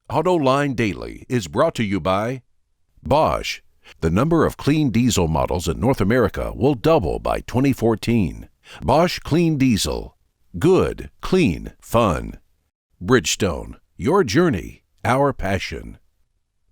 Autoline Daily is brought to you by Bosch. The number of clean diesel models in North America will double by 2014. Bosch Clean Diesel. Good, clean, fun. Bridgestone. Your journey, our passion.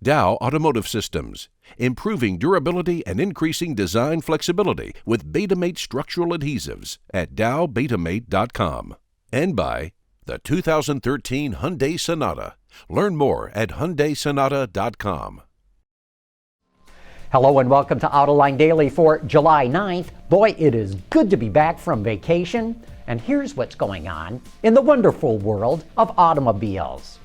Dow Automotive Systems. Improving durability and increasing design flexibility with Betamate structural adhesives at dowbetamate.com. And by the 2013 Hyundai Sonata. Learn more at HyundaiSonata.com. Hello and welcome to Autoline Daily for July 9th. Boy, it is good to be back from vacation. And here's what's going on in the wonderful world of automobiles.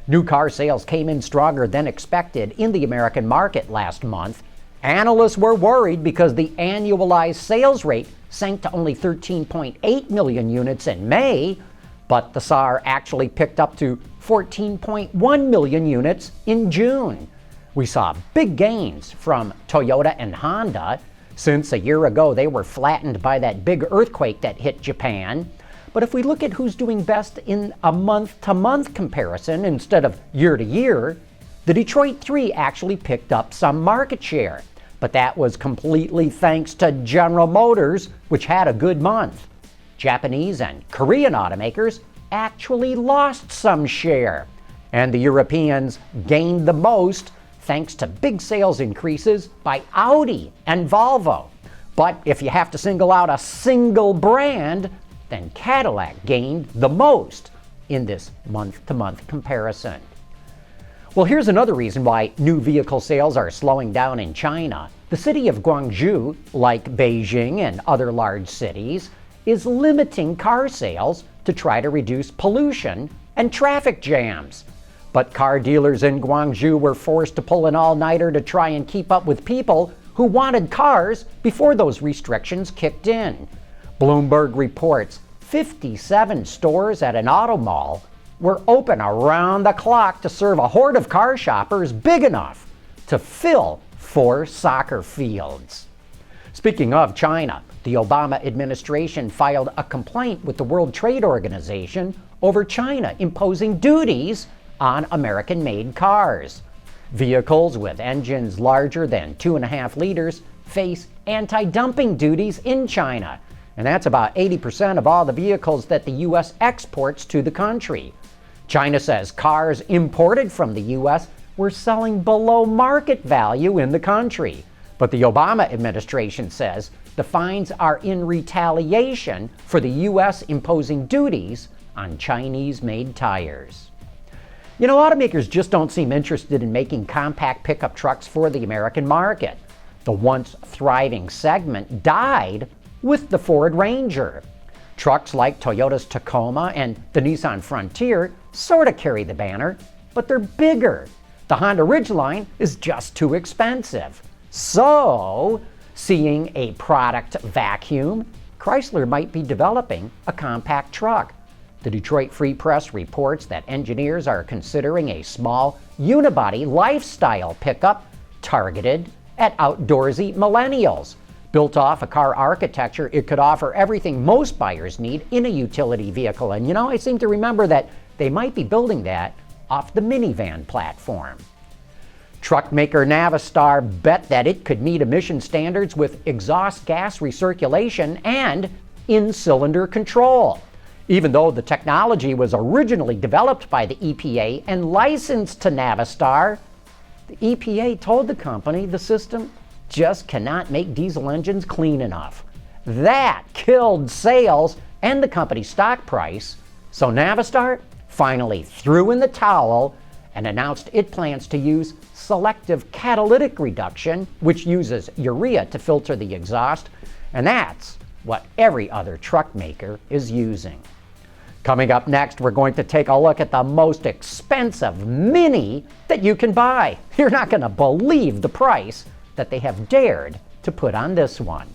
New car sales came in stronger than expected in the American market last month. Analysts were worried because the annualized sales rate sank to only 13.8 million units in May, but the SAAR actually picked up to 14.1 million units in June. We saw big gains from Toyota and Honda. Since a year ago, they were flattened by that big earthquake that hit Japan. But if we look at who's doing best in a month-to-month comparison instead of year-to-year, the Detroit 3 actually picked up some market share. But that was completely thanks to General Motors, which had a good month. Japanese and Korean automakers actually lost some share. And the Europeans gained the most thanks to big sales increases by Audi and Volvo. But if you have to single out a single brand, then Cadillac gained the most in this month-to-month comparison. Well, here's another reason why new vehicle sales are slowing down in China. The city of Guangzhou, like Beijing and other large cities, is limiting car sales to try to reduce pollution and traffic jams. But car dealers in Guangzhou were forced to pull an all-nighter to try and keep up with people who wanted cars before those restrictions kicked in. Bloomberg reports 57 stores at an auto mall were open around the clock to serve a horde of car shoppers big enough to fill 4 soccer fields. Speaking of China, the Obama administration filed a complaint with the World Trade Organization over China imposing duties on American-made cars. Vehicles with engines larger than 2.5 liters face anti-dumping duties in China. And that's about 80% of all the vehicles that the U.S. exports to the country. China says cars imported from the U.S. were selling below market value in the country. But the Obama administration says the fines are in retaliation for the U.S. imposing duties on Chinese-made tires. You know, automakers just don't seem interested in making compact pickup trucks for the American market. The once thriving segment died with the Ford Ranger. Trucks like Toyota's Tacoma and the Nissan Frontier sort of carry the banner, but they're bigger. The Honda Ridgeline is just too expensive. So, seeing a product vacuum, Chrysler might be developing a compact truck. The Detroit Free Press reports that engineers are considering a small unibody lifestyle pickup targeted at outdoorsy millennials. Built off a car architecture, it could offer everything most buyers need in a utility vehicle. And you know, I seem to remember that they might be building that off the minivan platform. Truck maker Navistar bet that it could meet emission standards with exhaust gas recirculation and in-cylinder control. Even though the technology was originally developed by the EPA and licensed to Navistar, the EPA told the company the system just cannot make diesel engines clean enough. That killed sales and the company's stock price, so Navistar finally threw in the towel and announced it plans to use selective catalytic reduction, which uses urea to filter the exhaust, and that's what every other truck maker is using. Coming up next, we're going to take a look at the most expensive Mini that you can buy. You're not going to believe the price that they have dared to put on this one.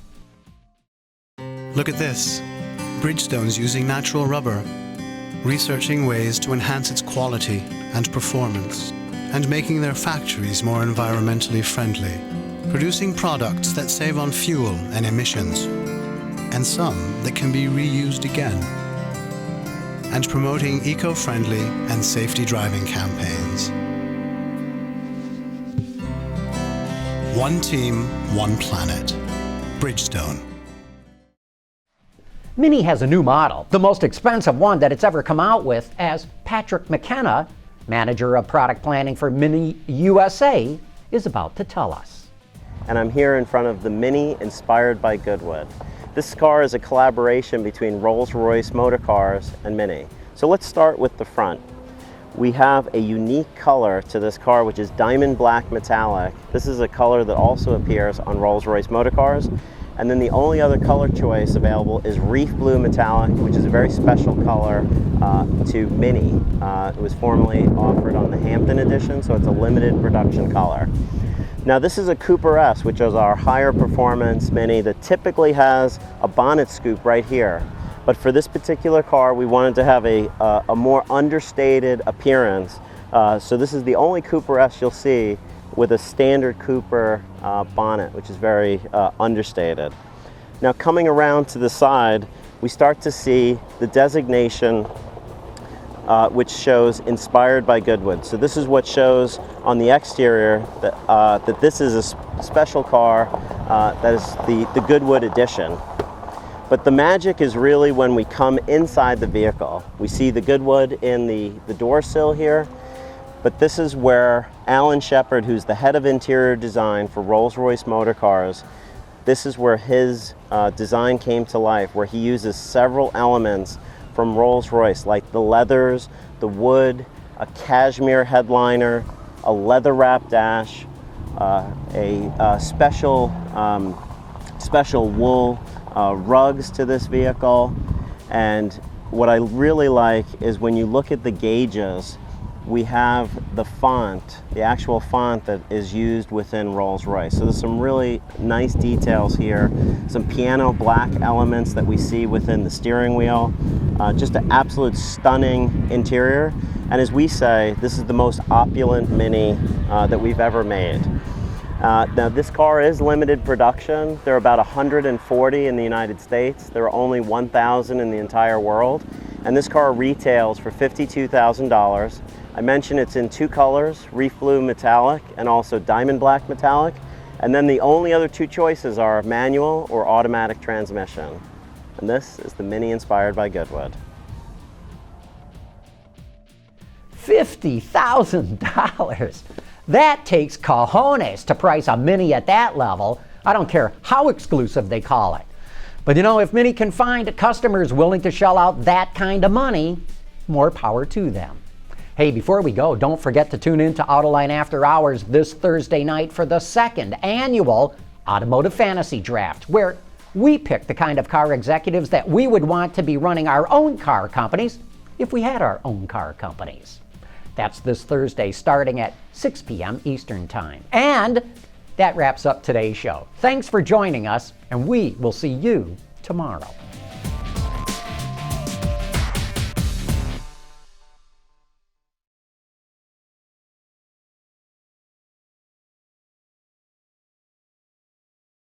Look at this. Bridgestone's using natural rubber, researching ways to enhance its quality and performance, and making their factories more environmentally friendly, producing products that save on fuel and emissions, and some that can be reused again. and promoting eco-friendly and safety driving campaigns. One team, one planet. Bridgestone. MINI has a new model, the most expensive one that it's ever come out with, as Patrick McKenna, manager of product planning for MINI USA, is about to tell us. And I'm here in front of the MINI inspired by Goodwood. This car is a collaboration between Rolls-Royce motor cars and MINI. So let's start with the front. We have a unique color to this car, which is diamond black metallic. This is a color that also appears on Rolls-Royce motor cars. And then the only other color choice available is reef blue metallic, which is a very special color to MINI. It was formerly offered on the Hampton edition, so it's a limited production color. Now this is a Cooper S, which is our higher performance MINI that typically has a bonnet scoop right here. But for this particular car, we wanted to have a more understated appearance. So this is the only Cooper S you'll see with a standard Cooper bonnet, which is very understated. Now coming around to the side, we start to see the designation which shows inspired by Goodwood. So this is what shows on the exterior that this is a special car that is the Goodwood edition. But the magic is really when we come inside the vehicle. We see the Goodwood in the door sill here, but this is where Alan Shepard, who's the head of interior design for Rolls-Royce motor cars, this is where his design came to life, where he uses several elements from Rolls-Royce, like the leathers, the wood, a cashmere headliner, a leather-wrapped dash, a special wool rugs to this vehicle. And what I really like is when you look at the gauges, we have the font, the actual font that is used within Rolls-Royce. So there's some really nice details here, some piano black elements that we see within the steering wheel, just an absolute stunning interior. And as we say, this is the most opulent MINI that we've ever made. Now this car is limited production. There are about 140 in the United States. There are only 1,000 in the entire world. And this car retails for $52,000. I mentioned it's in two colors, reef blue metallic and also diamond black metallic. And then the only other two choices are manual or automatic transmission. And this is the MINI inspired by Goodwood. $50,000. That takes cojones to price a MINI at that level. I don't care how exclusive they call it. But you know, if MINI can find customers willing to shell out that kind of money, more power to them. Hey, before we go, don't forget to tune in to Autoline After Hours this Thursday night for the second annual Automotive Fantasy Draft, where we pick the kind of car executives that we would want to be running our own car companies if we had our own car companies. That's this Thursday starting at 6 p.m. Eastern Time. And that wraps up today's show. Thanks for joining us, and we will see you tomorrow.